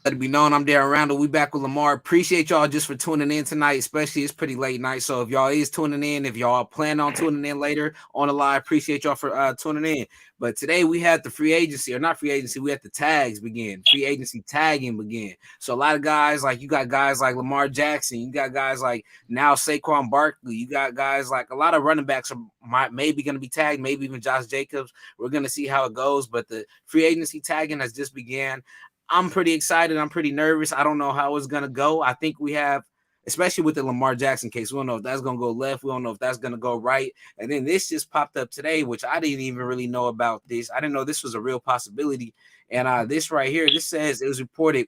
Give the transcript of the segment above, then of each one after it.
Let it be known I'm Darren Randall. We back with Lamar. Appreciate y'all just for tuning in tonight, especially it's pretty late night. So if y'all is tuning in, if y'all plan on tuning in later on the live, appreciate y'all for tuning in. But today we had the free agency, or not free agency, we had the tags begin. Free agency tagging begin. So a lot of guys, like you got guys like Lamar Jackson, you got guys like now Saquon Barkley, you got guys like a lot of running backs are maybe going to be tagged, maybe even Josh Jacobs. We're going to see how it goes. But the free agency tagging has just began. I'm pretty excited. I'm pretty nervous. I don't know how it's going to go. I think we have, especially with the Lamar Jackson case, we don't know if that's going to go left. We don't know if that's going to go right. And then this just popped up today, which I didn't even really know about this. I didn't know this was a real possibility. And this right here, this says it was reported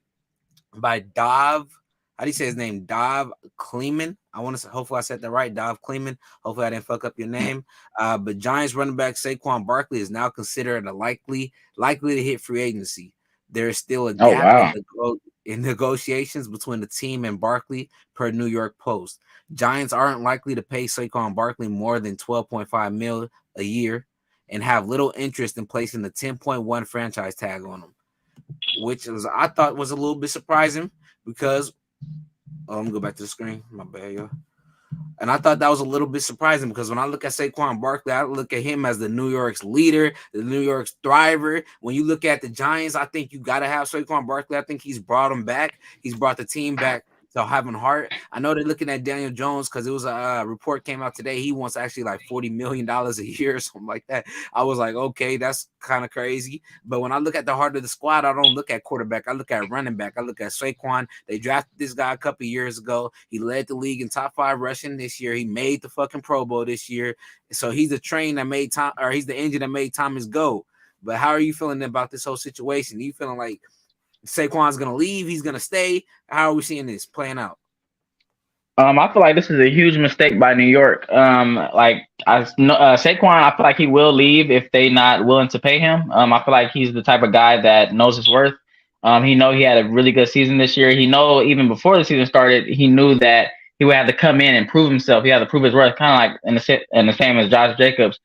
by Dov. How do you say his name? Dov Kleeman. I want to say, hopefully I said that right. Dov Kleeman. Hopefully I didn't fuck up your name. But Giants running back Saquon Barkley is now considered a likely to hit free agency. There is still a gap in negotiations between the team and Barkley, per New York Post. Giants aren't likely to pay Saquon Barkley more than $12.5 million a year and have little interest in placing the 10.1 franchise tag on him, which I thought was a little bit surprising because let me go back to the screen. My bad, y'all. And I thought that was a little bit surprising because when I look at Saquon Barkley, I look at him as the New York's leader, the New York's thriver. When you look at the Giants, I think you got to have Saquon Barkley. I think he's brought them back. He's brought the team back to having heart. I know they're looking at Daniel Jones because it was a report came out today. He wants actually like $40 million a year or something like that. I was like, okay, that's kind of crazy. But when I look at the heart of the squad, I don't look at quarterback. I look at running back. I look at Saquon. They drafted this guy a couple of years ago. He led the league in top 5 rushing this year. He made the fucking Pro Bowl this year. So he's the train that made Tom, or he's the engine that made Thomas go. But how are you feeling about this whole situation? Are you feeling like Saquon's going to leave? He's going to stay? How are we seeing this playing out? I feel like this is a huge mistake by New York. Saquon, I feel like he will leave if they not willing to pay him. I feel like he's the type of guy that knows his worth. He know he had a really good season this year. He know even before the season started, he knew that he would have to come in and prove himself. He had to prove his worth, kind of like in the same as Josh Jacobs.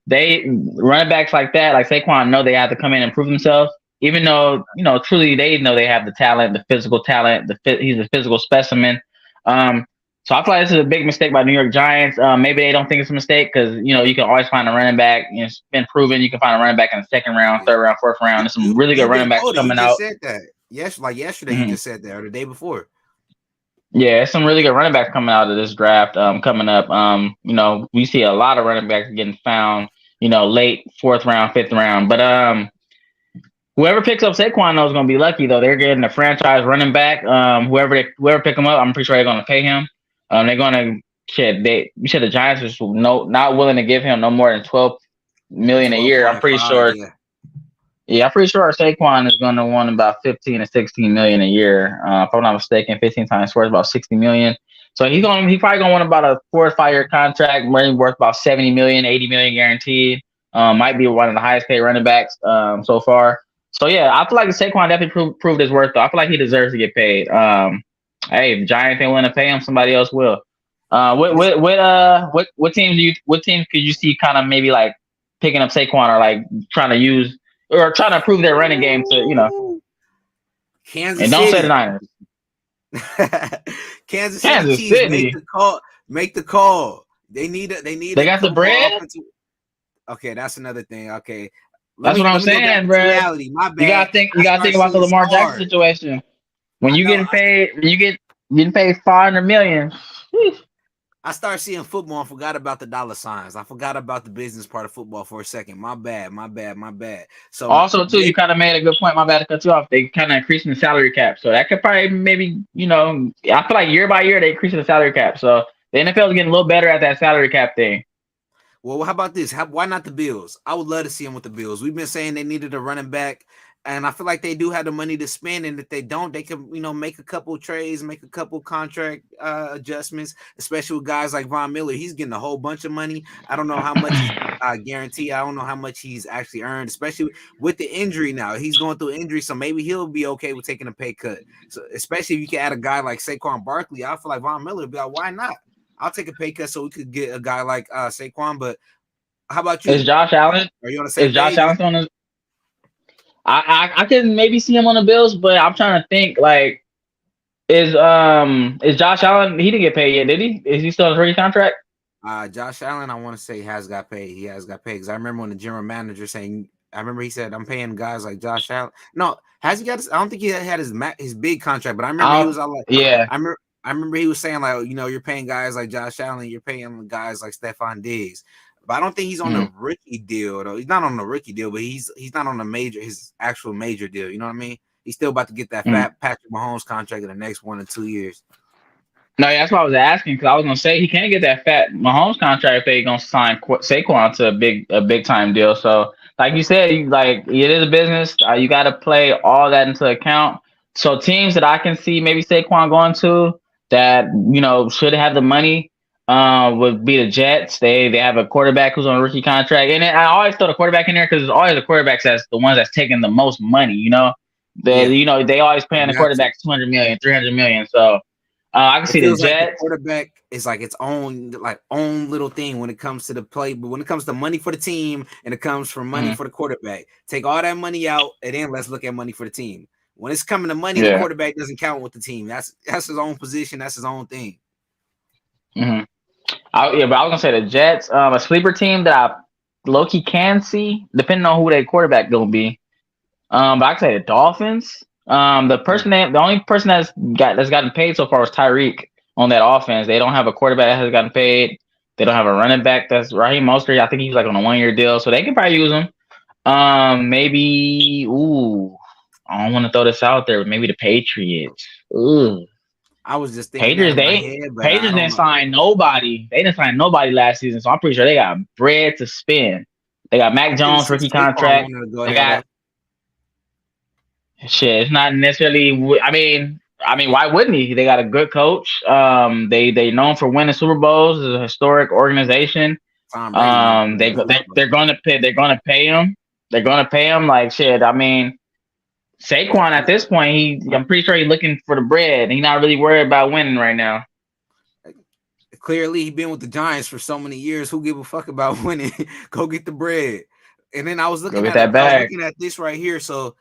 They running backs like that, like Saquon, know they have to come in and prove themselves. Even though truly they know they have the talent, the physical talent, he's a physical specimen. So I feel like this is a big mistake by New York Giants. Maybe they don't think it's a mistake because you can always find a running back. It's been proven you can find a running back in the second round, third round, fourth round. There's some really good running backs coming out. Said that. Yes, like yesterday you just said that, or the day before. Yeah, there's some really good running backs coming out of this draft. Coming up, we see a lot of running backs getting found. Late fourth round, fifth round. But whoever picks up Saquon though is going to be lucky though. They're getting a franchise running back. Whoever pick him up, I'm pretty sure they're going to pay him. They're going to you said the Giants was not willing to give him no more than $12 million a year. I'm pretty sure. Yeah, I'm pretty sure Saquon is going to want about 15 to 16 million a year. If I'm not mistaken, 15 times 4 is about 60 million. So he's probably going to want about a 4 or 5 year contract, maybe worth about 70 million, 80 million guaranteed. Might be one of the highest paid running backs so far. So yeah, I feel like Saquon definitely proved his worth though. I feel like he deserves to get paid. Hey, if the Giants ain't willing to pay him, somebody else will. What teams could you see kind of maybe like picking up Saquon or like trying to use or trying to improve their running game to Kansas and don't say the Niners. Kansas City. Make the call. They got the bread. Okay, that's another thing. Okay. That's what I'm saying, bro. Reality. My bad. You gotta think about the Lamar Jackson situation. When you getting paid 500 million. I started seeing football and forgot about the dollar signs. I forgot about the business part of football for a second. My bad. So also too, you kind of made a good point. My bad to cut you off. They kind of increasing the salary cap, so that could probably maybe I feel like year by year they increasing the salary cap. So the NFL is getting a little better at that salary cap thing. Well, how about this? Why not the Bills? I would love to see them with the Bills. We've been saying they needed a running back, and I feel like they do have the money to spend. And if they don't, they can, make a couple trades, make a couple contract adjustments, especially with guys like Von Miller. He's getting a whole bunch of money. I don't know how much he's guaranteed. I don't know how much he's actually earned, especially with the injury now. He's going through injury, so maybe he'll be okay with taking a pay cut. So especially if you can add a guy like Saquon Barkley, I feel like Von Miller would be like, why not? I'll take a pay cut so we could get a guy like Saquon. But how about you? Is Josh Allen? Are you on the same page? Josh Allen on his? I can maybe see him on the Bills, but I'm trying to think like is Josh Allen? He didn't get paid yet, did he? Is he still on his rookie contract? Josh Allen, I want to say has got paid. He has got paid because I remember when the general manager saying, I remember he said, "I'm paying guys like Josh Allen." No, has he got? I don't think he had his big contract, but I remember he was all like, Yeah. I remember he was saying like, you're paying guys like Josh Allen, you're paying guys like Stephon Diggs, but I don't think he's on the rookie deal though. He's not on the rookie deal, but he's not on his actual major deal. You know what I mean? He's still about to get that fat Patrick Mahomes contract in the next 1 or 2 years. No, that's why I was asking because I was gonna say he can't get that fat Mahomes contract if they gonna sign Saquon to a big time deal. So, like you said, it is a business. You got to play all that into account. So, teams that I can see maybe Saquon going to that should have the money would be the Jets. They have a quarterback who's on a rookie contract, and I always throw the quarterback in there because there's always the quarterbacks that's the ones that's taking the most money. They always paying the quarterback 200 million, 300 million. So. I can see the Jets. Like the quarterback is like its own little thing when it comes to the play, but when it comes to money for the team and it comes from money for the quarterback, take all that money out and then let's look at money for the team. When it's coming to money, the quarterback doesn't count with the team. That's his own position. That's his own thing. But I was gonna say the Jets, a sleeper team that I low-key can see, depending on who their quarterback gonna be. But I can say the Dolphins. The only person that's gotten paid so far was Tyreek on that offense. They don't have a quarterback that has gotten paid. They don't have a running back that's Raheem Mostert. I think he's like on a 1-year deal, so they can probably use him. Maybe. I don't want to throw this out there, but maybe the Patriots. I was just thinking Patriots. Patriots didn't sign nobody. They didn't sign nobody last season, so I'm pretty sure they got bread to spend. They got Mac Jones rookie contract. They got. Shit, it's not necessarily. I mean, why wouldn't he? They got a good coach. They known for winning Super Bowls. It's a historic organization. They're gonna pay. They're gonna pay him. They're gonna pay him like shit. I mean, Saquon at this point, I'm pretty sure he's looking for the bread. He's not really worried about winning right now. Clearly, he's been with the Giants for so many years. Who give a fuck about winning? Go get the bread. And then I was looking at this right here. So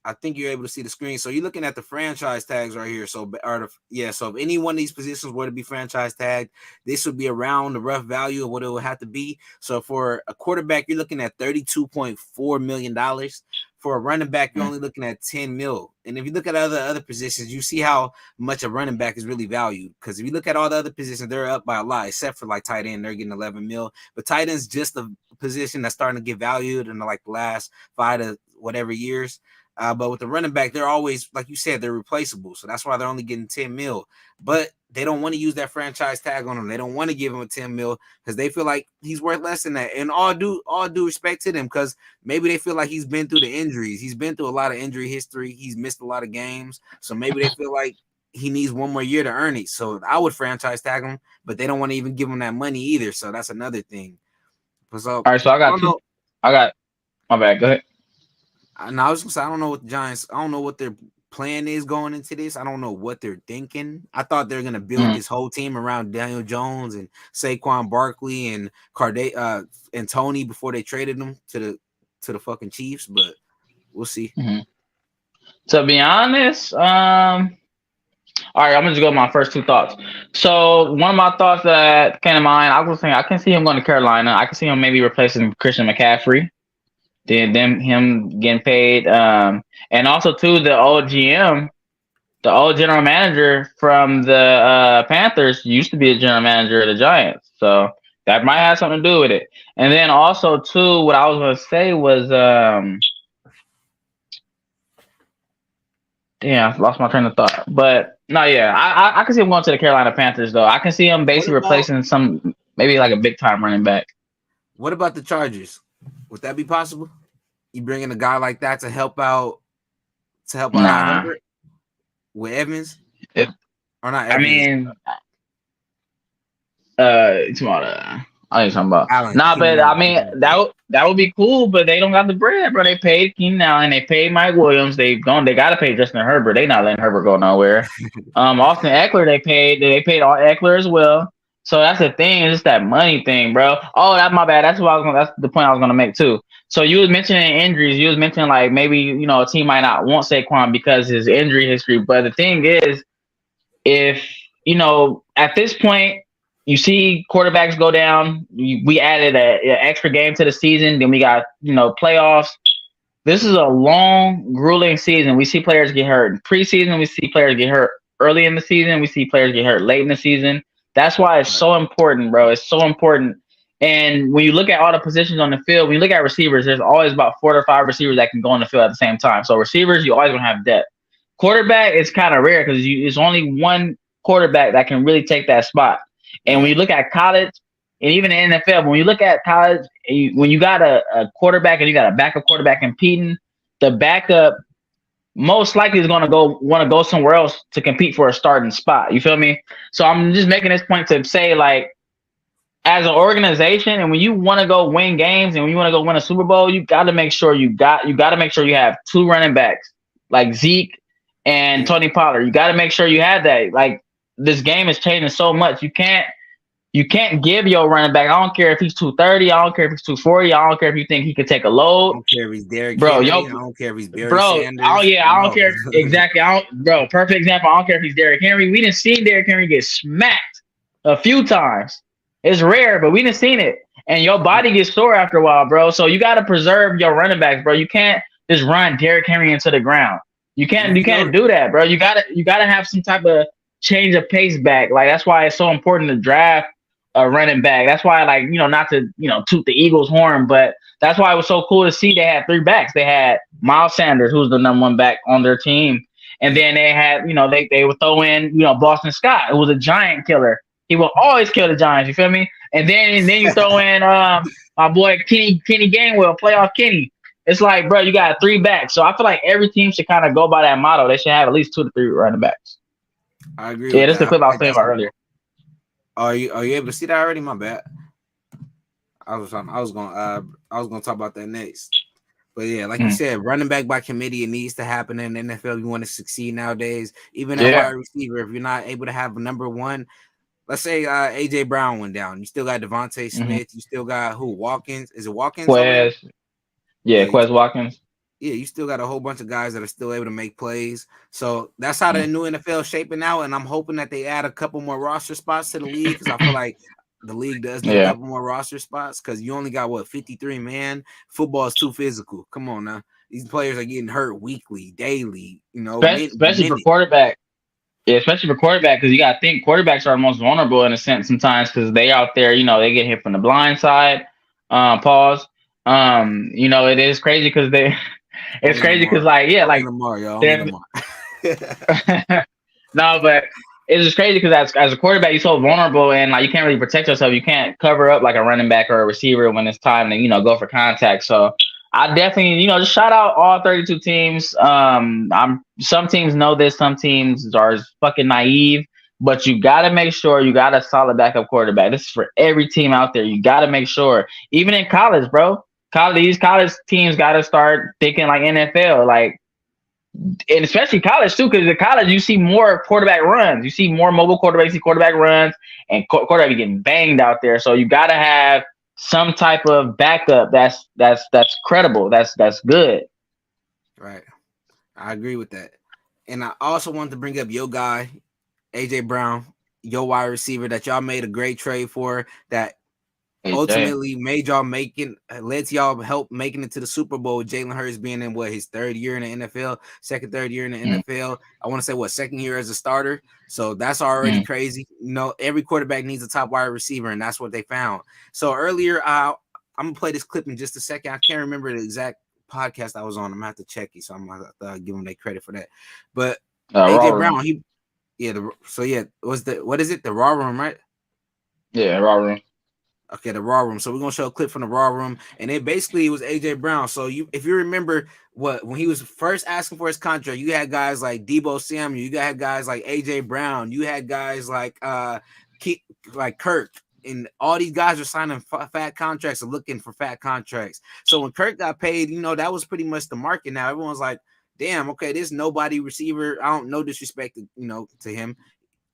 I think you're able to see the screen. So you're looking at the franchise tags right here. So if any one of these positions were to be franchise tagged, this would be around the rough value of what it would have to be. So for a quarterback, you're looking at $32.4 million. For a running back, you're only looking at 10 mil. And if you look at other positions, you see how much a running back is really valued. Because if you look at all the other positions, they're up by a lot, except for like tight end, they're getting 11 mil. But tight end's just a position that's starting to get valued in the last 5 to whatever years. But with the running back, they're always, like you said, they're replaceable. So that's why they're only getting 10 mil. But they don't want to use that franchise tag on him. They don't want to give him a 10 mil because they feel like he's worth less than that. And all due respect to them, because maybe they feel like he's been through the injuries. He's been through a lot of injury history. He's missed a lot of games. So maybe they feel like he needs one more year to earn it. So I would franchise tag him, but they don't want to even give him that money either. So that's another thing. So, all right, so I got my bad. Go ahead. And I was gonna say, I don't know what the Giants, I don't know what their plan is going into this. I don't know what they're thinking. I thought they're gonna build this whole team around Daniel Jones and Saquon Barkley and and Tony before they traded them to the fucking Chiefs, but we'll see. To be honest, all right, I'm gonna just go with my first 2 thoughts. So one of my thoughts that came to mind, I was saying I can see him going to Carolina. I can see him maybe replacing Christian McCaffrey. Him getting paid, and also too the old GM, the old general manager from the Panthers used to be a general manager of the Giants, so that might have something to do with it. And then also too, what I was gonna say was, I lost my train of thought. But no, I can see him going to the Carolina Panthers though. I can see him basically replacing maybe like a big time running back. What about the Chargers? Would that be possible? You bringing a guy like that to help out Herbert with Evans? Or not Evans? I mean, it's about I ain't talking about. But I mean that would be cool. But they don't got the bread, bro. They paid Keenan Allen, they paid Mike Williams. They gotta pay Justin Herbert. They not letting Herbert go nowhere. Austin Eckler, they paid all Eckler as well. So that's the thing. It's just that money thing, bro. Oh, that's my bad. That's the point I was gonna make too. So you was mentioning injuries. You was mentioning like maybe a team might not want Saquon because his injury history. But the thing is, if at this point you see quarterbacks go down, we added an extra game to the season. Then we got playoffs. This is a long, grueling season. We see players get hurt in preseason. We see players get hurt early in the season. We see players get hurt late in the season. That's why it's so important, bro. It's so important. And when you look at all the positions on the field, when you look at receivers, there's always about 4 or 5 receivers that can go on the field at the same time. So receivers, you always gonna have depth. Quarterback is kind of rare because it's only one quarterback that can really take that spot. And when you look at college and even the NFL, when you look at college, when you got a quarterback and you got a backup quarterback competing, the backup most likely is going to want to go somewhere else to compete for a starting spot. You feel me? So I'm just making this point to say, like, as an organization, and when you want to go win games and when you want to go win a Super Bowl, you got to make sure you have 2 running backs like Zeke and Tony Pollard. You got to make sure you have that. Like, this game is changing so much. You can't give your running back. I don't care if he's 230. I don't care if he's 240. I don't care if you think he could take a load. I don't care if he's Derrick bro. Henry. I don't care if he's Barry Sanders. Oh yeah, I don't care exactly. Bro, perfect example. I don't care if he's Derrick Henry. We didn't see Derrick Henry get smacked a few times. It's rare, but we didn't seen it. And your body gets sore after a while, bro. So you got to preserve your running backs, bro. You can't just run Derrick Henry into the ground. You can't do that, bro. You gotta have some type of change of pace back. Like, that's why it's so important to draft a running back. That's why, like, not to toot the Eagles' horn, but that's why it was so cool to see they had 3 backs. They had Miles Sanders, who's the number 1 back on their team, and then they had they would throw in Boston Scott, who was a giant killer. He will always kill the Giants. You feel me? And then you throw in my boy Kenny Gainwell, playoff Kenny. It's like, bro, you got 3 backs. So I feel like every team should kind of go by that motto. They should have at least 2 to 3 running backs. I agree. Yeah, that's the clip I was saying about earlier. Are you able to see that already? My bad. I was gonna talk about that next. But yeah, like you said, running back by committee, it needs to happen in the NFL. You want to succeed nowadays. Even at wide receiver, if you're not able to have a number 1, let's say AJ Brown went down, you still got Devontae Smith, you still got who? Watkins? Is it Watkins? Quez. Yeah, Quez Watkins. Yeah, you still got a whole bunch of guys that are still able to make plays. So that's how the new NFL is shaping out. And I'm hoping that they add a couple more roster spots to the league, because I feel like the league does need a couple more roster spots, because you only got 53 man. Football is too physical. Come on now. These players are getting hurt weekly, daily, especially for quarterback. Yeah, especially for quarterback, because you got to think quarterbacks are most vulnerable in a sense sometimes, because they out there, they get hit from the blind side. Pause. It is crazy because it's crazy because Lamar, y'all. No, but it's just crazy because as a quarterback, you're so vulnerable and like you can't really protect yourself. You can't cover up like a running back or a receiver when it's time to go for contact. So I definitely just shout out all 32 teams. Some teams know this, some teams are fucking naive, but you got to make sure you got a solid backup quarterback. This is for every team out there. You got to make sure, even in college, bro. These college teams got to start thinking like NFL, like, and especially college too, because in college you see more quarterback runs, you see more mobile quarterbacks, you see quarterback runs, and quarterback getting banged out there. So you got to have some type of backup that's credible, that's good. Right, I agree with that, and I also want to bring up your guy, AJ Brown, your wide receiver that y'all made a great trade for, that ultimately made y'all lets y'all help making it to the Super Bowl. Jalen Hurts being in his 3rd year in the NFL, third year in the NFL. I want to say 2nd year as a starter. So that's already crazy. Every quarterback needs a top wide receiver, and that's what they found. So earlier, I'm gonna play this clip in just a second. I can't remember the exact podcast I was on. I'm gonna have to check it, so I'm gonna give them their credit for that. But AJ Brown, what is it? The Raw Room, right? Yeah, Raw Room. Okay, the Raw Room. So we're gonna show a clip from the Raw Room, and it was AJ Brown. So if you remember when he was first asking for his contract, you had guys like Deebo Samuel, you had guys like AJ Brown, you had guys like Kirk, and all these guys are signing fat contracts and looking for fat contracts. So when Kirk got paid, that was pretty much the market. Now everyone's like, damn, okay, this nobody receiver. I don't, no disrespect to him.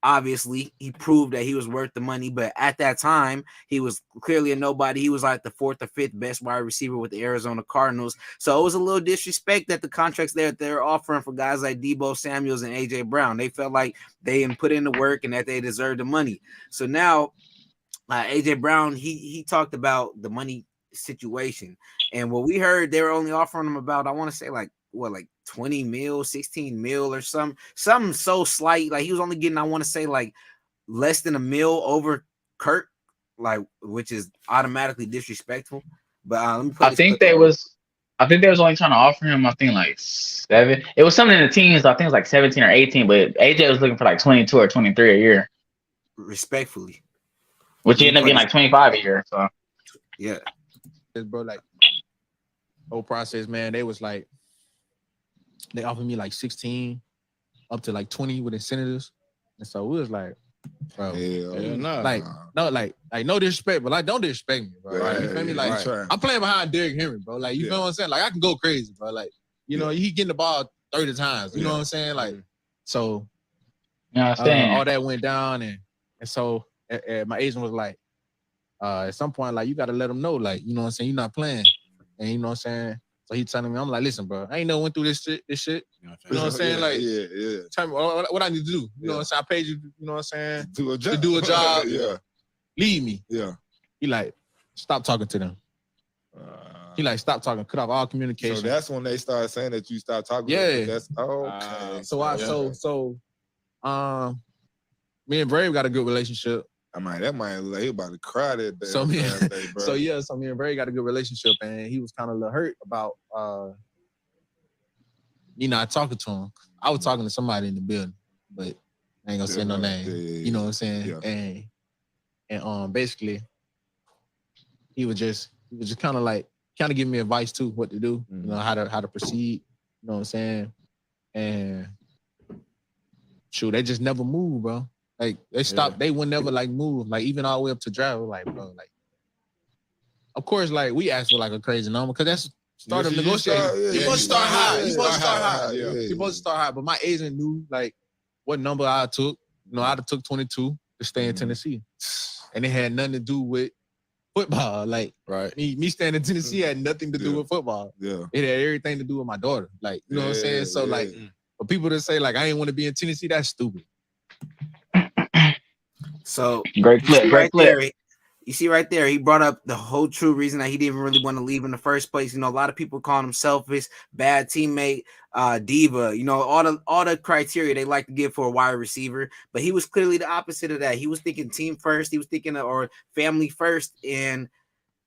Obviously, he proved that he was worth the money, but at that time, he was clearly a nobody. He was like the 4th or 5th best wide receiver with the Arizona Cardinals. So it was a little disrespect that the contracts they're offering for guys like Deebo Samuels and AJ Brown. They felt like they didn't put in the work and that they deserved the money. So now, AJ Brown, he talked about the money situation, and what we heard, they were only offering him about, I want to say like 20 mil, 16 mil or something so slight. Like he was only getting, I want to say like less than $1 million over Kirk, like, which is automatically disrespectful. But let me put I think they was only trying to offer him, I think like 7. It was something in the teens. I think it was like 17 or 18, but AJ was looking for like 22 or 23 a year. Respectfully. Which he ended up getting like 25 a year. So yeah. Bro, like whole process, man, they was like, they offered me like 16 up to like 20 with incentives. And so we was like, bro, like no disrespect, but like don't disrespect me, bro. Like, you feel me? Like I'm playing behind Derrick Henry, bro. Like you know what I'm saying? Like I can go crazy, bro. Like, you know, he getting the ball 30 times. You know what I'm saying? Like, so all that went down, and so my agent was like, at some point, like you gotta let him know, like, you know what I'm saying, you're not playing. And you know what I'm saying? So he telling me, I'm like, listen, bro, I ain't never went through this shit. You know what I'm saying? Like, tell me what I need to do. You know what I'm saying? I paid you, you know what I'm saying? To do a job. Leave me. He like, stop talking to them. He like, stop talking, cut off all communication. So that's when they started saying that you start talking. That's okay. So me and Brave got a good relationship. I mean, that man like he about to cry that day. So me and Brave got a good relationship, and he was kind of a little hurt about me not talking to him. I was talking to somebody in the building, but I ain't gonna say no name. You know what I'm saying? And basically, he was just kind of giving me advice too, what to do, you know, how to proceed. You know what I'm saying? And shoot, they just never moved, bro. Like they stopped, they would never like move, like even all the way up to draft. Like, bro, like, of course, like we asked for like a crazy number because that's start of negotiating. You're supposed to start high. You're supposed to start high. But my agent knew like what number I took. You know, I'd have took 22 to stay in Tennessee, and it had nothing to do with football. Like, me staying in Tennessee had nothing to do with football. It had everything to do with my daughter. Like, you know what I'm saying? So like, for people to say like I ain't want to be in Tennessee, that's stupid. So great flip. You see right there, he brought up the whole true reason that he didn't really want to leave in the first place. You know, a lot of people call him selfish, bad teammate, diva. You know, all the criteria they like to give for a wide receiver. But he was clearly the opposite of that. He was thinking team first. He was thinking or family first, and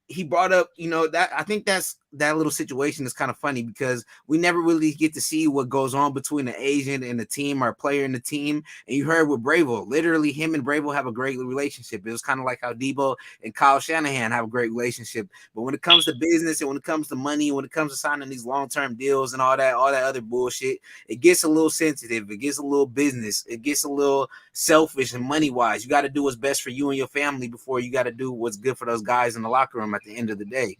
he brought up, you know, that I think that little situation is kind of funny because we never really get to see what goes on between the agent and the team or player and the team. And you heard with Bravo, literally him and Bravo have a great relationship. It was kind of like how Deebo and Kyle Shanahan have a great relationship. But when it comes to business and when it comes to money, when it comes to signing these long-term deals and all that other bullshit, it gets a little sensitive. It gets a little business. It gets a little selfish and money-wise. You got to do what's best for you and your family before you got to do what's good for those guys in the locker room at the end of the day.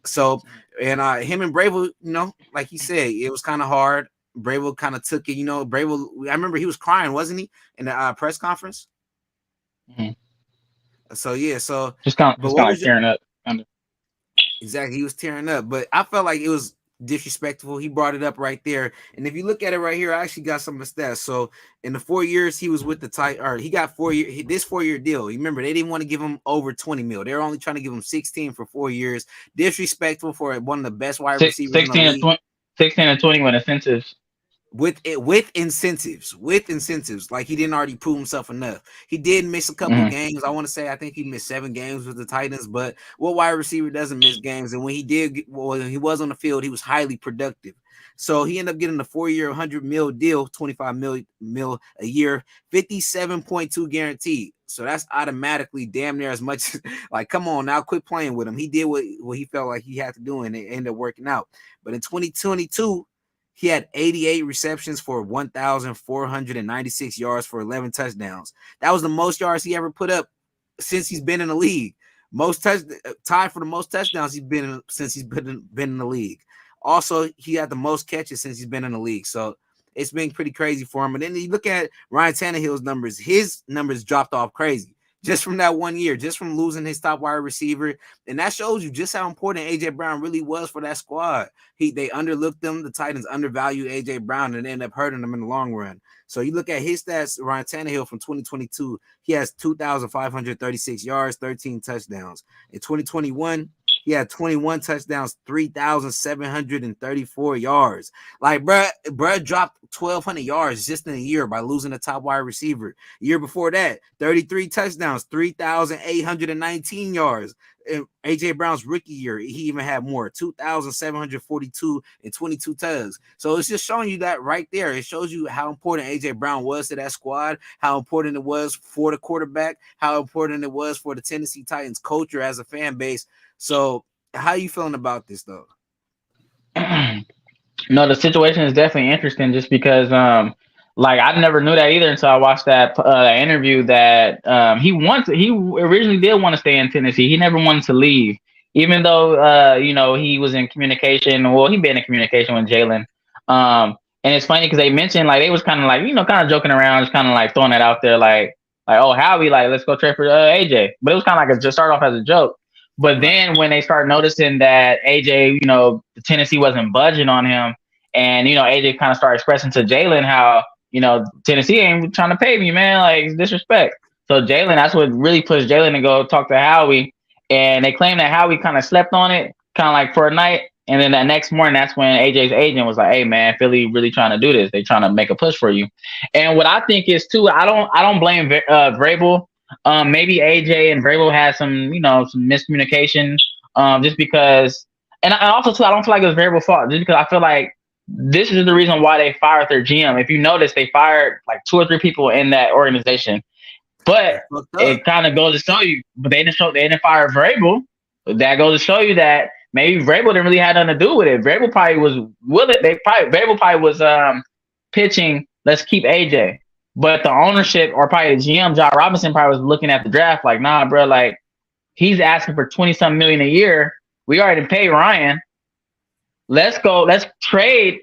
So, and him and Bravo, you know, like he said, it was kind of hard. Bravo kind of took it, you know. Bravo, I remember he was crying, wasn't he, in the press conference? So yeah, so just kind of tearing up. Exactly, he was tearing up, but I felt like it was disrespectful. He brought it up right there, and if you look at it right here, I actually got some of the stats. So in the 4 years he was with the he got 4 year this 4 year deal. You remember they didn't want to give him over 20 mil. They were only trying to give him 16 for 4 years. Disrespectful for one of the best wide receivers. 16 and 20 with incentives. With incentives, like he didn't already prove himself enough. He did miss a couple games. I want to say I think he missed 7 games with the Titans, but what wide receiver doesn't miss games? And when he was on the field, he was highly productive. So he ended up getting a 4-year, $100 million deal, 25 mil a year, 57.2 guaranteed. So that's automatically damn near as much. Like, come on now, quit playing with him. He did what he felt like he had to do, and it ended up working out. But in 2022. He had 88 receptions for 1,496 yards for 11 touchdowns. That was the most yards he ever put up since he's been in the league. Tied for the most touchdowns since he's been in the league. Also, he had the most catches since he's been in the league. So it's been pretty crazy for him. And then you look at Ryan Tannehill's numbers. His numbers dropped off crazy just from that 1 year, just from losing his top wide receiver. And that shows you just how important A.J. Brown really was for that squad. They underlooked them. The Titans undervalued A.J. Brown and ended up hurting them in the long run. So you look at his stats, Ryan Tannehill from 2022, he has 2,536 yards, 13 touchdowns. In 2021, he had 21 touchdowns, 3,734 yards. Like, bruh dropped 1,200 yards just in a year by losing a top wide receiver. The year before that, 33 touchdowns, 3,819 yards. In A.J. Brown's rookie year, he even had more, 2,742 and 22 tugs. So it's just showing you that right there. It shows you how important A.J. Brown was to that squad, how important it was for the quarterback, how important it was for the Tennessee Titans culture as a fan base. So how are you feeling about this, though? No, the situation is definitely interesting just because like I never knew that either until I watched that interview that he originally did want to stay in Tennessee. He never wanted to leave, even though he was in communication. Well, he'd been in communication with Jalen. And it's funny because they mentioned like they was kind of like kind of joking around, just kind of like throwing it out there, like oh Howie, like let's go trade for AJ. But it was kind of like just start off as a joke. But then when they started noticing that AJ, Tennessee wasn't budging on him, and AJ kind of started expressing to Jalen how Tennessee ain't trying to pay me, man, like it's disrespect. So Jalen, that's what really pushed Jalen to go talk to Howie, and they claim that Howie kind of slept on it, kind of like for a night, and then that next morning, that's when AJ's agent was like, "Hey, man, Philly really trying to do this. They trying to make a push for you." And what I think is too, I don't blame Vrabel. Maybe AJ and Vrabel had some miscommunication, just because, and also too, I don't feel like it was Vrabel's fault, just because I feel like this is the reason why they fired their GM. If you notice, they fired like 2 or 3 people in that organization, but it kind of goes to show you, but they didn't fire Vrabel. That goes to show you that maybe Vrabel didn't really have nothing to do with it. Vrabel probably was willing. Vrabel probably was pitching, let's keep AJ. But the ownership or probably the GM, John Robinson, probably was looking at the draft like, nah, bro, like he's asking for 20-something million a year. We already paid Ryan. Let's trade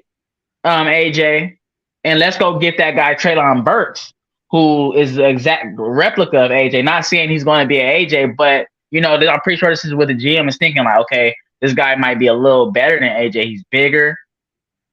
AJ and let's go get that guy Treylon Burks, who is the exact replica of AJ. Not saying he's going to be an AJ, but I'm pretty sure this is what the GM is thinking. Like, okay, this guy might be a little better than AJ. He's bigger,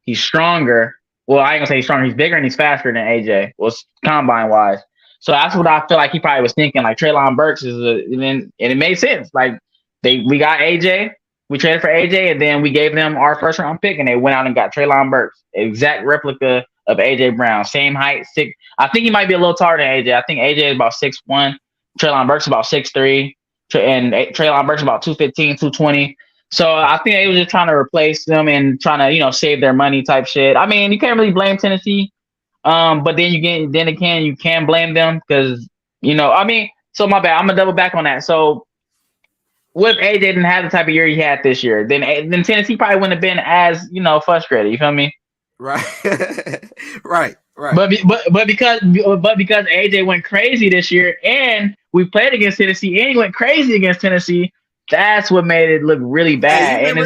he's stronger. Well, I ain't gonna say he's stronger. He's bigger and he's faster than AJ. Well, combine wise. So that's what I feel like he probably was thinking. Like Treylon Burks and it made sense. Like we got AJ, we traded for AJ, and then we gave them our first round pick, and they went out and got Treylon Burks, exact replica of AJ Brown, same height, 6. I think he might be a little taller than AJ. I think AJ is about 6'1", Treylon Burks is about 6'3", and Treylon Burks is about 215, 220. So I think they were just trying to replace them and trying to, save their money type shit. I mean, you can't really blame Tennessee. But then you can blame them because, so my bad. I'm gonna double back on that. So what if AJ didn't have the type of year he had this year, then Tennessee probably wouldn't have been as, frustrated. You feel me? Right. Right. But because AJ went crazy this year and we played against Tennessee and he went crazy against Tennessee, that's what made it look really bad. And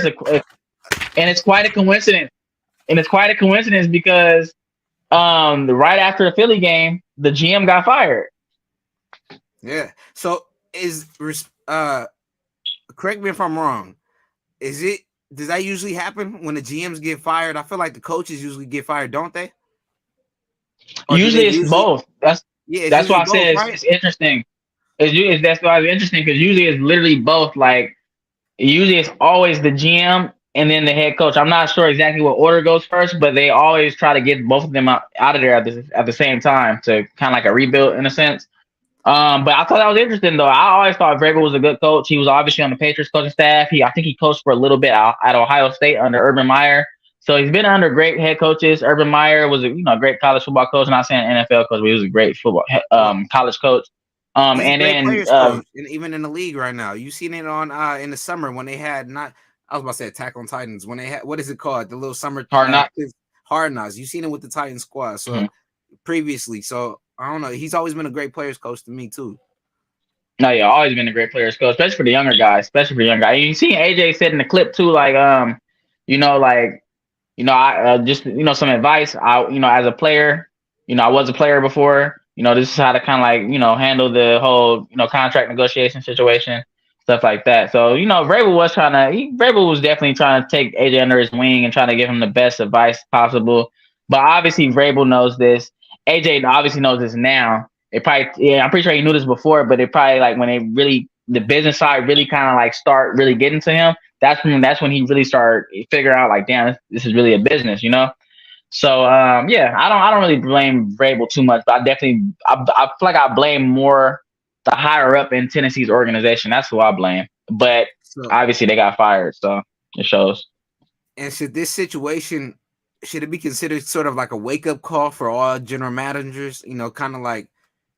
it's quite a coincidence. And it's quite a coincidence because right after the Philly game, the GM got fired. Yeah. So correct me if I'm wrong. Does that usually happen when the GMs get fired? I feel like the coaches usually get fired, don't they? Usually it's both. That's why I said it's interesting. That's why it's interesting because usually it's literally both. Like usually it's always the GM and then the head coach. I'm not sure exactly what order goes first, but they always try to get both of them out of there at the same time to kind of like a rebuild in a sense. But I thought that was interesting though. I always thought Vrabel was a good coach. He was obviously on the Patriots coaching staff. I think he coached for a little bit at Ohio State under Urban Meyer. So he's been under great head coaches. Urban Meyer was a great college football coach. I'm not saying NFL coach, but he was a great football college coach. And then even in the league right now, you seen it on in the summer when they had I was about to say Attack on Titans when they had, what is it called, the little summer Hard Knocks. You seen it with the Titans squad. So previously, so I don't know. He's always been a great players coach to me too. No, yeah, always been a great players coach, especially for the younger guys. You seen AJ said in the clip too, like like I just some advice. As a player, I was a player before. This is how to kind of like handle the whole contract negotiation situation, stuff like that. So Vrabel was definitely trying to take AJ under his wing and trying to give him the best advice possible. But obviously Vrabel knows this. AJ obviously knows this now. I'm pretty sure he knew this before, but it probably like when the business side really kind of like start really getting to him. That's when he really started figuring out like, damn, this is really a business, So I don't really blame Vrabel too much, but I feel like I blame more the higher up in Tennessee's organization. That's who I blame. But obviously they got fired, so it shows. And should it be considered sort of like a wake up call for all general managers? Kind of like,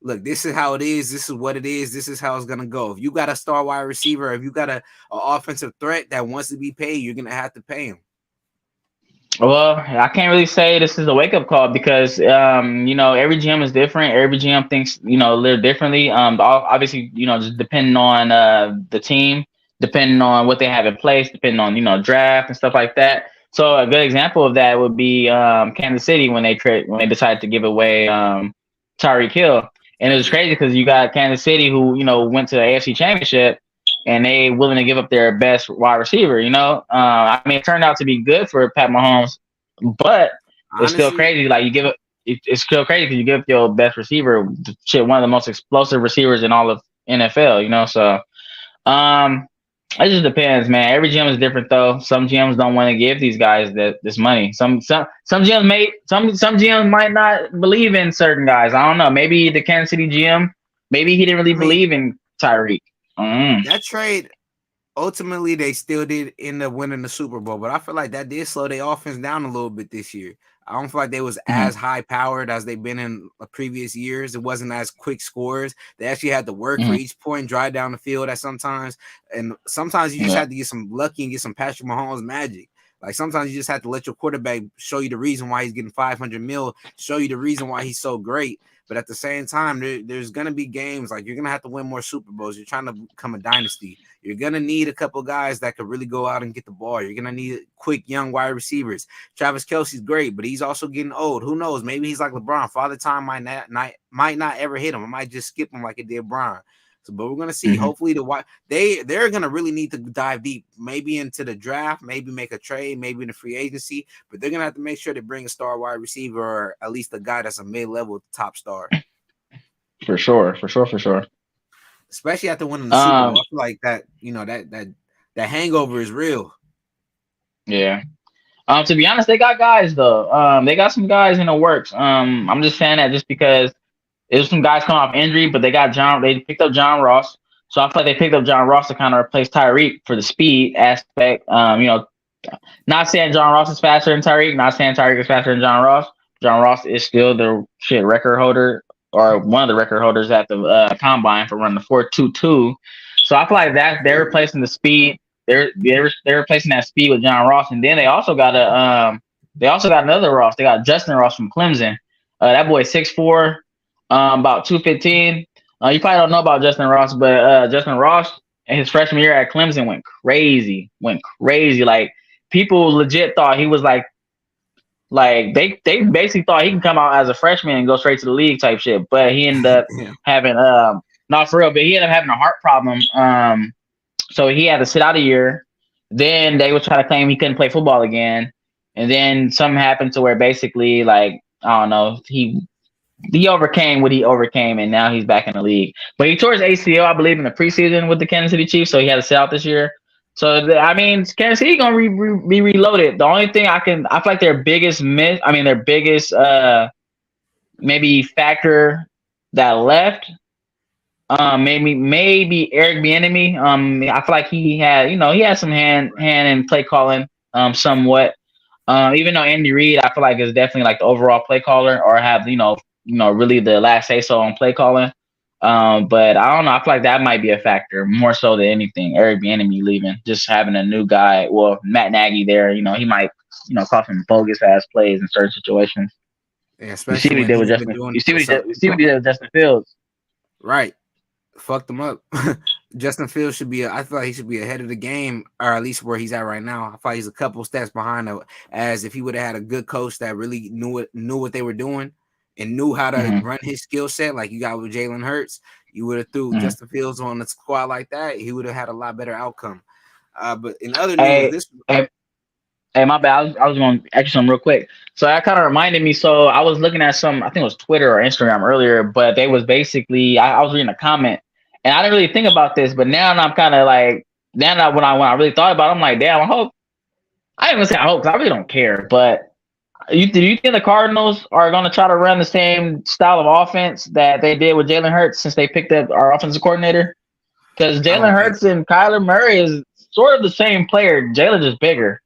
look, this is how it is. This is what it is. This is how it's going to go. If you got a star wide receiver, if you got an offensive threat that wants to be paid, you're going to have to pay him. Well, I can't really say this is a wake up call because, every GM is different. Every GM thinks, a little differently. Obviously, just depending on the team, depending on what they have in place, depending on, draft and stuff like that. So a good example of that would be Kansas City when they decided to give away Tyreek Hill. And it was crazy because you got Kansas City who, went to the AFC Championship and they willing to give up their best wide receiver, it turned out to be good for Pat Mahomes, but it's still crazy. Like it's still crazy because you give up your best receiver, one of the most explosive receivers in all of NFL, So it just depends, man. Every GM is different though. Some GMs don't want to give these guys this money. Some GMs might not believe in certain guys. I don't know. Maybe the Kansas City GM, maybe he didn't really believe in Tyreek. That trade, ultimately, they still did end up winning the Super Bowl, but I feel like that did slow their offense down a little bit this year. I don't feel like they was as high powered as they've been in previous years. It wasn't as quick scores. They actually had to work for each point, drive down the field at sometimes, and sometimes you just had to get some lucky and get some Patrick Mahomes magic. Like sometimes you just have to let your quarterback show you the reason why he's getting $500 million, show you the reason why he's so great. But at the same time, there's going to be games like you're going to have to win more Super Bowls. You're trying to become a dynasty. You're going to need a couple guys that could really go out and get the ball. You're going to need quick, young wide receivers. Travis Kelce's great, but he's also getting old. Who knows? Maybe he's like LeBron. Father Time might not ever hit him. It might just skip him like it did Bron. But we're going to see. Hopefully, they're going to really need to dive deep, maybe into the draft, maybe make a trade, maybe in the free agency. But they're going to have to make sure they bring a star wide receiver or at least a guy that's a mid-level top star. For sure. Especially after winning the Super Bowl. I feel like that, that hangover is real. Yeah. To be honest, they got guys though. They got some guys in the works. I'm just saying that just because. There's some guys coming off injury, but they picked up John Ross. So I feel like they picked up John Ross to kind of replace Tyreek for the speed aspect. Not saying John Ross is faster than Tyreek, not saying Tyreek is faster than John Ross. John Ross is still the record holder or one of the record holders at the combine for running the 4.22. So I feel like that they're replacing the speed. They're replacing that speed with John Ross, and then they also got another Ross. They got Justin Ross from Clemson. That boy 6'4". About 215. You probably don't know about Justin Ross, but Justin Ross in his freshman year at Clemson went crazy. Like people legit thought he was like they basically thought he can come out as a freshman and go straight to the league type shit. But he ended up having not for real, but he ended up having a heart problem. So he had to sit out a year. Then they would try to claim he couldn't play football again. And then something happened to where basically like I don't know, he overcame what he overcame, and now he's back in the league. But he tore his ACL, I believe, in the preseason with the Kansas City Chiefs, so he had to sit out this year. So, Kansas City going to be reloaded. The only thing I feel like their biggest maybe factor that left, maybe Eric Bieniemy. I feel like he had some hand in play calling, somewhat. Even though Andy Reid, I feel like is definitely like the overall play caller or have, really the last say so on play calling. But I don't know. I feel like that might be a factor more so than anything. Eric Bieniemy leaving, just having a new guy. Well, Matt Nagy there, he might, call some bogus ass plays in certain situations. Yeah, especially you see what he did with Justin. You see what he did with Justin Fields. Right, fucked him up. Justin Fields should be. I feel like he should be ahead of the game, or at least where he's at right now. I feel like he's a couple steps behind. As if he would have had a good coach that really knew what they were doing and knew how to run his skill set, like you got with Jalen Hurts. You would have threw Justin Fields on the squad like that. He would have had a lot better outcome. But in other news, Hey, my bad. I was going to ask something real quick. So that kind of reminded me. So I was looking at I think it was Twitter or Instagram earlier, but they was basically, I was reading a comment, and I didn't really think about this, but now I'm kind of like, now when I really thought about it, I'm like, damn, I didn't even say I hope, because I really don't care. But do you think the Cardinals are going to try to run the same style of offense that they did with Jalen Hurts since they picked up our offensive coordinator? Because Jalen Hurts and Kyler Murray is sort of the same player. Jalen just bigger.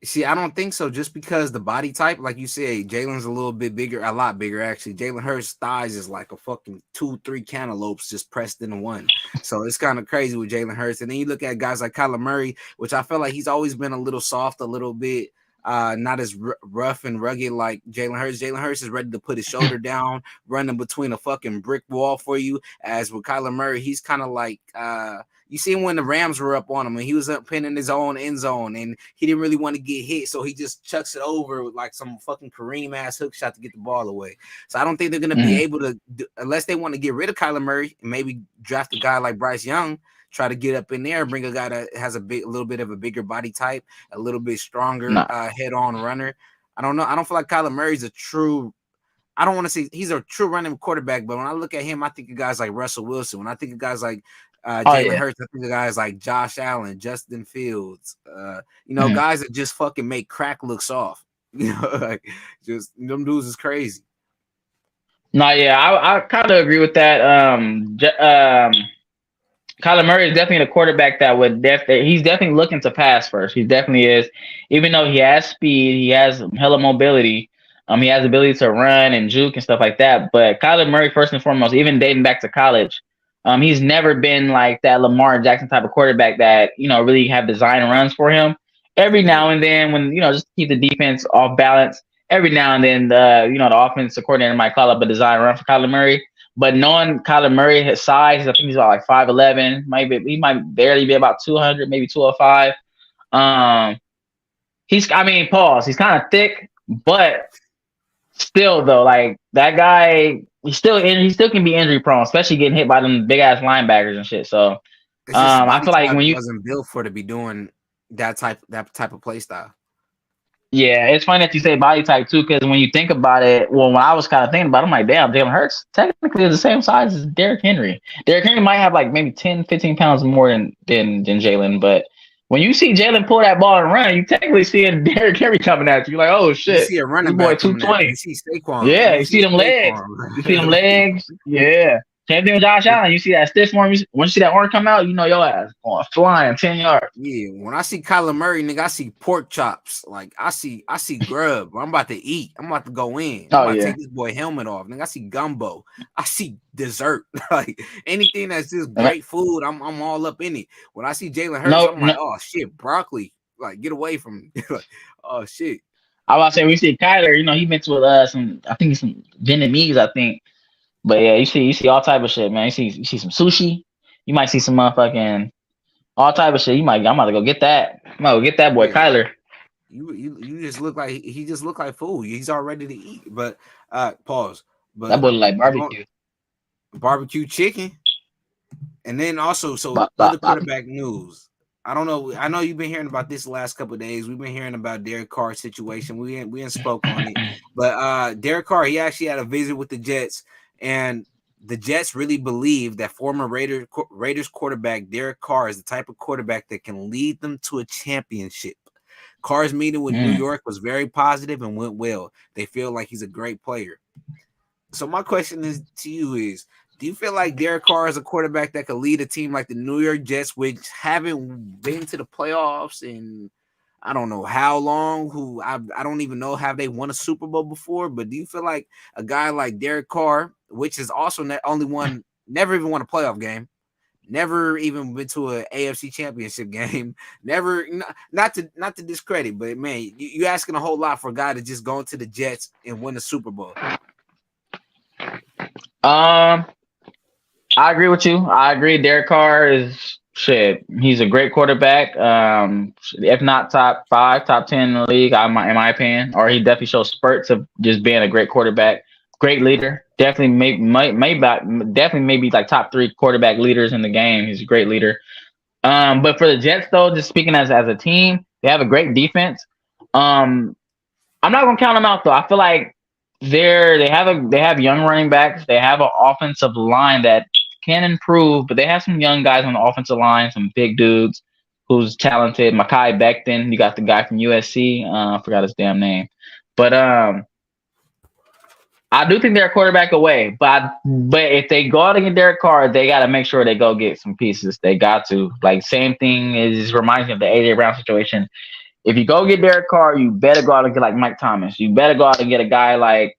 See, I don't think so. Just because the body type, like you say, Jalen's a little bit bigger, a lot bigger actually. Jalen Hurts' thighs is like a fucking 2-3 cantaloupes just pressed in one. So it's kind of crazy with Jalen Hurts. And then you look at guys like Kyler Murray, which I feel like he's always been a little soft, a little bit not as rough and rugged like Jalen Hurts. Jalen Hurts is ready to put his shoulder down, running between a fucking brick wall for you. As with Kyler Murray, he's kind of like you see when the Rams were up on him and he was up pinning his own end zone and he didn't really want to get hit, so he just chucks it over with like some fucking Kareem ass hook shot to get the ball away. So I don't think they're gonna be able to, unless they want to get rid of Kyler Murray and maybe draft a guy like Bryce Young, try to get up in there and bring a guy that has a little bit of a bigger body type, a little bit stronger head-on runner. I don't know. I don't feel like Kyler Murray's a true. I don't want to say he's a true running quarterback, but when I look at him, I think of guys like Russell Wilson. When I think of guys like Jalen Hurts, I think of guys like Josh Allen, Justin Fields, guys that just fucking make crack look soft. Like just them dudes is crazy. No, yeah, I kind of agree with that. Kyler Murray is definitely the quarterback that he's definitely looking to pass first. He definitely is. Even though he has speed, he has hella mobility. He has the ability to run and juke and stuff like that. But Kyler Murray, first and foremost, even dating back to college, he's never been like that Lamar Jackson type of quarterback that, really have design runs for him. Every now and then when, just keep the defense off balance, every now and then, the offensive coordinator might call up a design run for Kyler Murray. But knowing Kyler Murray, his size, I think he's about like 5'11". He might barely be about 200, maybe 205. He's kind of thick, but still though, like that guy, he still can be injury prone, especially getting hit by them big ass linebackers and shit. So I feel like when you wasn't built for to be doing that type of play style. Yeah, it's funny that you say body type too, because when you think about it, when I was kind of thinking about it, I'm like, damn, Jalen Hurts technically is the same size as Derrick Henry. Derrick Henry might have like maybe 10, 15 pounds more than Jalen, but when you see Jalen pull that ball and run, you technically seeing Derrick Henry coming at you. You're like, oh shit, you see a running back, 220. You see Saquon. Yeah, you see them legs. You see them legs. Yeah. Same thing with Josh Allen. You see that stiff arm. Once you see that arm come out, your ass going flying 10 yards. Yeah, when I see Kyler Murray, nigga, I see pork chops. Like I see grub. I'm about to eat. I'm about to go in. I'm about to take this boy helmet off. Nigga, I see gumbo. I see dessert. Like anything that's just great food, I'm all up in it. When I see Jalen Hurts, I'm like, oh shit, broccoli. Like get away from me. Like, oh shit. I was saying we see Kyler. He been to some. I think some Vietnamese. I think. But yeah, you see all type of shit, man. You see some sushi. You might see some motherfucking all type of shit. I'm about to go get that. I'm about to go get that boy Kyler. You just look like he just look like food. He's all ready to eat. But pause. But that boy look like barbecue chicken. And then also other quarterback news. I don't know. I know you've been hearing about this the last couple of days. We've been hearing about Derek Carr's situation. We ain't spoke on it. But Derek Carr, he actually had a visit with the Jets. And the Jets really believe that former Raiders quarterback Derek Carr is the type of quarterback that can lead them to a championship. Carr's meeting with New York was very positive and went well. They feel like he's a great player. So my question to you is, do you feel like Derek Carr is a quarterback that could lead a team like the New York Jets, which haven't been to the playoffs in I don't know how long, who I don't even know, have they won a Super Bowl before, but do you feel like a guy like Derek Carr, which is also never even won a playoff game, never even been to an AFC championship game, never, not to discredit, but man, you asking a whole lot for a guy to just go into the Jets and win a Super Bowl. I agree with you. I agree. Derek Carr is shit. He's a great quarterback. If not top 5, top 10 in the league, in my opinion, or he definitely shows spurts of just being a great quarterback, great leader. Definitely, maybe like top 3 quarterback leaders in the game. He's a great leader. But for the Jets, though, just speaking as a team, they have a great defense. I'm not gonna count them out though. I feel like they have young running backs. They have an offensive line that can improve, but they have some young guys on the offensive line, some big dudes who's talented. Mekhi Becton, you got the guy from USC. I forgot his damn name, but I do think they're a quarterback away. But if they go out and get Derek Carr, they got to make sure they go get some pieces. They got to. Like same thing reminds me of the AJ Brown situation. If you go get Derek Carr, you better go out and get like Mike Thomas. You better go out and get a guy like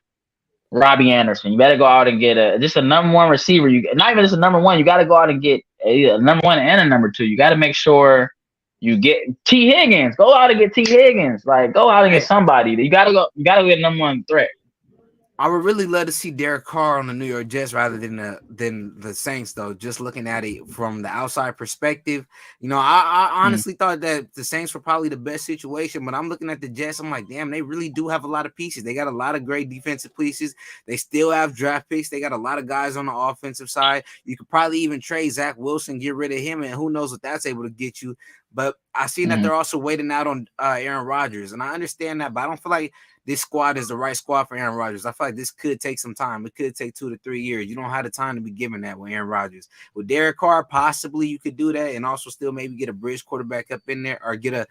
Robbie Anderson. You better go out and get just a number 1 receiver. Not even just a number 1. You got to go out and get a number 1 and a number 2. You got to make sure you get T. Higgins. Go out and get T. Higgins. Like go out and get somebody. You got to go. You got to get a number 1 threat. I would really love to see Derek Carr on the New York Jets rather than the Saints, though. Just looking at it from the outside perspective, I honestly thought that the Saints were probably the best situation, but I'm looking at the Jets. I'm like, damn, they really do have a lot of pieces. They got a lot of great defensive pieces. They still have draft picks. They got a lot of guys on the offensive side. You could probably even trade Zach Wilson, get rid of him, and who knows what that's able to get you. But I see that they're also waiting out on Aaron Rodgers, and I understand that, but I don't feel like this squad is the right squad for Aaron Rodgers. I feel like this could take some time. It could take 2 to 3 years. You don't have the time to be given that with Aaron Rodgers. With Derek Carr, possibly you could do that and also still maybe get a bridge quarterback up in there or get a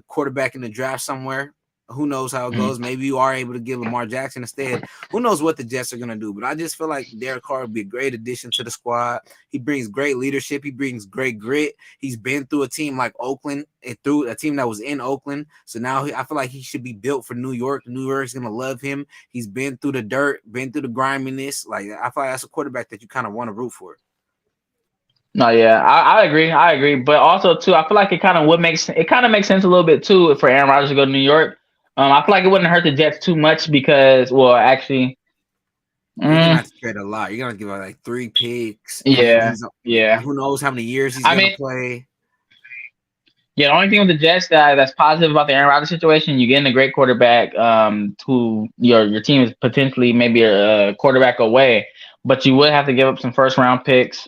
quarterback in the draft somewhere. Who knows how it goes? Maybe you are able to get Lamar Jackson instead. Who knows what the Jets are going to do? But I just feel like Derek Carr would be a great addition to the squad. He brings great leadership. He brings great grit. He's been through a team like Oakland and through a team that was in Oakland. So now I feel like he should be built for New York. New York's going to love him. He's been through the dirt, been through the griminess. Like I feel like that's a quarterback that you kind of want to root for. No, yeah, I agree. But also too, I feel like it kind of makes sense a little bit too for Aaron Rodgers to go to New York. I feel like it wouldn't hurt the Jets too much because, well, actually, you're gonna have to trade a lot. You're gonna give out like 3 picks. Yeah. Who knows how many years he's gonna play? Yeah, the only thing with the Jets that's positive about the Aaron Rodgers situation, you're getting a great quarterback. Who your team is potentially maybe a quarterback away, but you would have to give up some first round picks.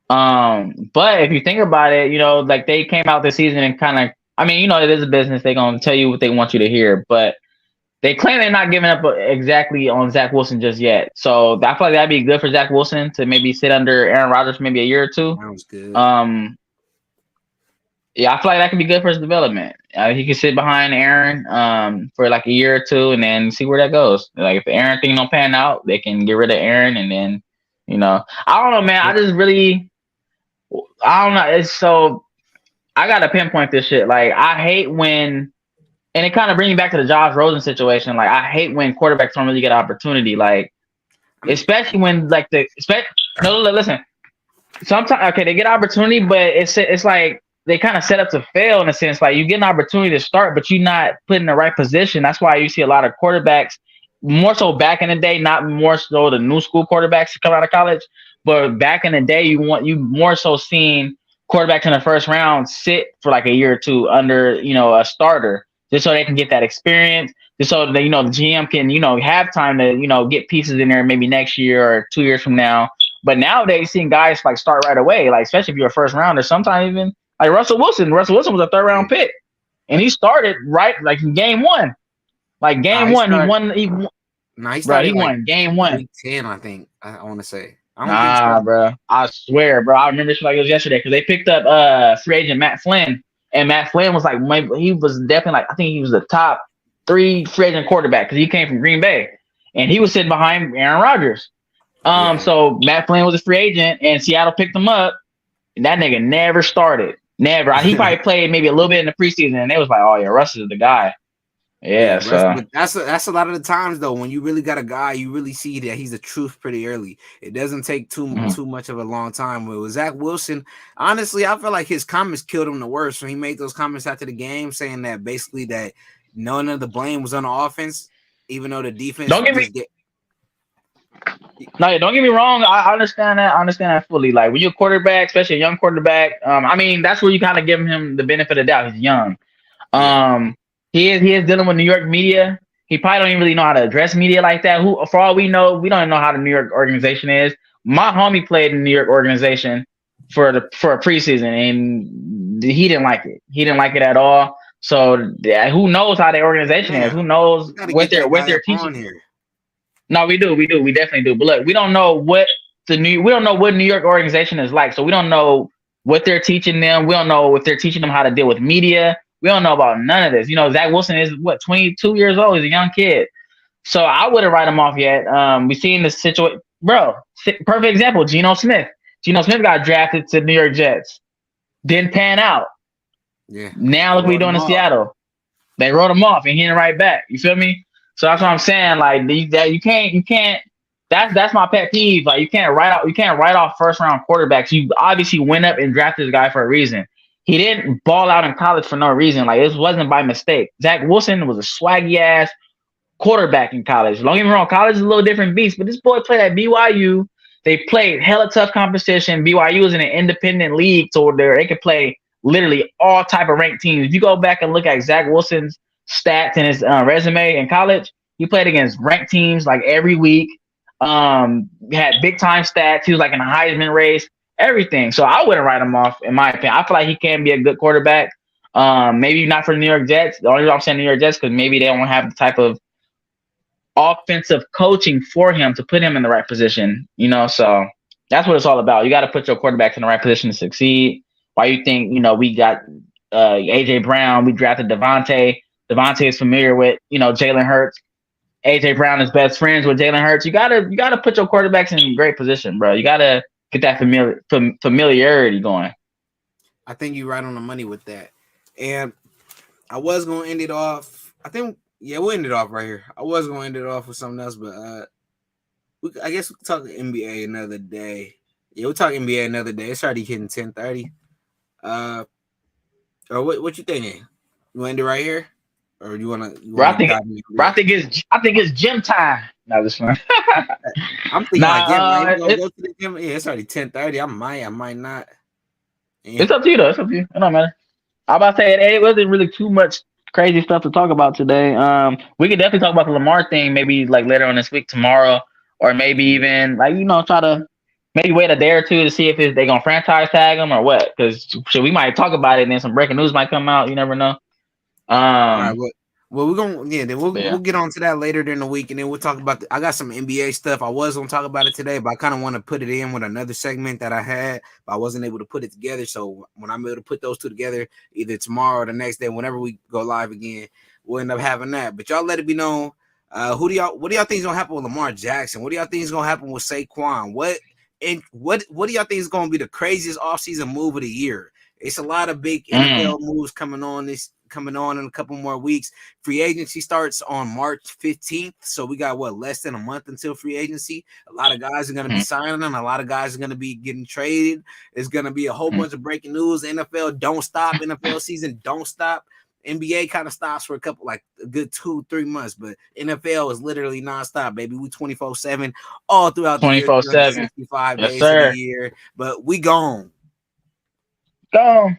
But if you think about it, like they came out this season and kind of. I mean, it is a business. They're going to tell you what they want you to hear, but they claim they're not giving up exactly on Zach Wilson just yet. So I feel like that'd be good for Zach Wilson to maybe sit under Aaron Rodgers for maybe a year or 2. Sounds good. Yeah, I feel like that could be good for his development. He can sit behind Aaron for like a year or 2 and then see where that goes. Like if the Aaron thing don't pan out, they can get rid of Aaron and then, I don't know, man. I don't know. It's so. I gotta pinpoint this shit. Like I hate when, and it kind of brings me back to the Josh Rosen situation. Like I hate when quarterbacks don't really get opportunity. Like especially when like listen. Sometimes they get opportunity, but it's like they kind of set up to fail in a sense. Like you get an opportunity to start, but you're not put in the right position. That's why you see a lot of quarterbacks, more so back in the day, not more so the new school quarterbacks come out of college, but back in the day, you more so seeing quarterbacks in the first round sit for like a year or 2 under, a starter, just so they can get that experience, just so that, the GM can, have time to, get pieces in there maybe next year or 2 years from now. But nowadays, seeing guys like start right away, like especially if you're a first rounder, sometimes even like Russell Wilson. Russell Wilson was a 3rd round pick, and he started right like in game 1. Like game 1, he won. He won game 1. 10, I think. I want to say. Bro. I swear, bro. I remember this like it was yesterday because they picked up free agent Matt Flynn, and Matt Flynn was like he was definitely like I think he was the top 3 free agent quarterback because he came from Green Bay, and he was sitting behind Aaron Rodgers. So Matt Flynn was a free agent, and Seattle picked him up. And that nigga never started, never. He probably played maybe a little bit in the preseason, and they was like, "Oh yeah, Russ is the guy." Yeah, so but that's a lot of the times though when you really got a guy, you really see that he's the truth pretty early. It doesn't take too much of a long time. With Zach Wilson, honestly, I feel like his comments killed him the worst when he made those comments after the game, saying that basically that none of the blame was on the offense, even though the defense. No, don't get me wrong. I understand that. I understand that fully. Like when you're a quarterback, especially a young quarterback, I mean, that's where you kind of give him the benefit of the doubt. He's young. He is dealing with New York media. He probably don't even really know how to address media like that. Who, for all we know, we don't even know how the New York organization is. My homie played in the New York organization for a preseason, and he didn't like it. He didn't like it at all. So who knows how their organization is? Who knows what they're teaching here? No, we do. We definitely do. But look, we don't know what we don't know what New York organization is like. So we don't know what they're teaching them. We don't know if they're teaching them how to deal with media. We don't know about none of this. You know, Zach Wilson is 22 years old. He's a young kid. So I wouldn't write him off yet. We seen the situation, bro. Perfect example. Geno Smith. Geno Smith got drafted to New York Jets. Didn't pan out. Yeah. Now look what we're doing in Seattle. They wrote him off and he didn't write back. You feel me? So that's what I'm saying. Like that, you can't. That's my pet peeve. Like you can't write off first round quarterbacks. You obviously went up and drafted this guy for a reason. He didn't ball out in college for no reason. Like it wasn't by mistake. Zach Wilson was a swaggy ass quarterback in college. Don't get me wrong, college is a little different beast, but this boy played at BYU. They played hella tough competition. BYU is in an independent league, so they could play literally all type of ranked teams. If you go back and look at Zach Wilson's stats and his resume in college, he played against ranked teams like every week. Had big time stats. He was like in a Heisman race, everything. So I wouldn't write him off, in my opinion. I feel like he can be a good quarterback. Maybe not for the New York Jets. The only reason I'm saying New York Jets because maybe they don't have the type of offensive coaching for him to put him in the right position. You know, so that's what it's all about. You got to put your quarterbacks in the right position to succeed. Why you think, we got AJ Brown, we drafted Devontae. Devontae is familiar with, Jalen Hurts. AJ Brown is best friends with Jalen Hurts. You gotta put your quarterbacks in great position, bro. You gotta get that familiarity going. I think you're right on the money with that. And I was gonna end it off. We'll end it off right here. I was gonna end it off with something else, but I guess we can talk NBA another day. Yeah, we'll talk NBA another day. It's already hitting 10:30. Or what you thinking? You want to end it right here? Or you want to? I think it's gym time. No, this one. I'm thinking like go to the gym. Yeah, it's already 10:30. I might not. Yeah. It's up to you though. It's up to you. It don't matter. I'm about to say it wasn't really too much crazy stuff to talk about today. We could definitely talk about the Lamar thing maybe like later on this week, tomorrow, or maybe even like try to maybe wait a day or two to see if they're gonna franchise tag him or what. Because we might talk about it and then some breaking news might come out. You never know. All right, well, we're gonna we'll get on to that later during the week, and then we'll talk about. I got some NBA stuff. I was gonna talk about it today, but I kind of want to put it in with another segment that I had, but I wasn't able to put it together. So when I'm able to put those two together, either tomorrow or the next day, whenever we go live again, we'll end up having that. But y'all let it be known. What do y'all think is gonna happen with Lamar Jackson? What do y'all think is gonna happen with Saquon? What do y'all think is gonna be the craziest offseason move of the year? It's a lot of big NFL moves coming on in a couple more weeks. Free agency starts on March 15th. So we got less than a month until free agency. A lot of guys are going to be signing, and a lot of guys are going to be getting traded. There's going to be a whole bunch of breaking news. NFL don't stop. NFL season don't stop. NBA kind of stops for a good 2-3 months, but NFL is literally nonstop, baby. We 24/7 all throughout the 24/7, 65 days of the year, but we gone. Go.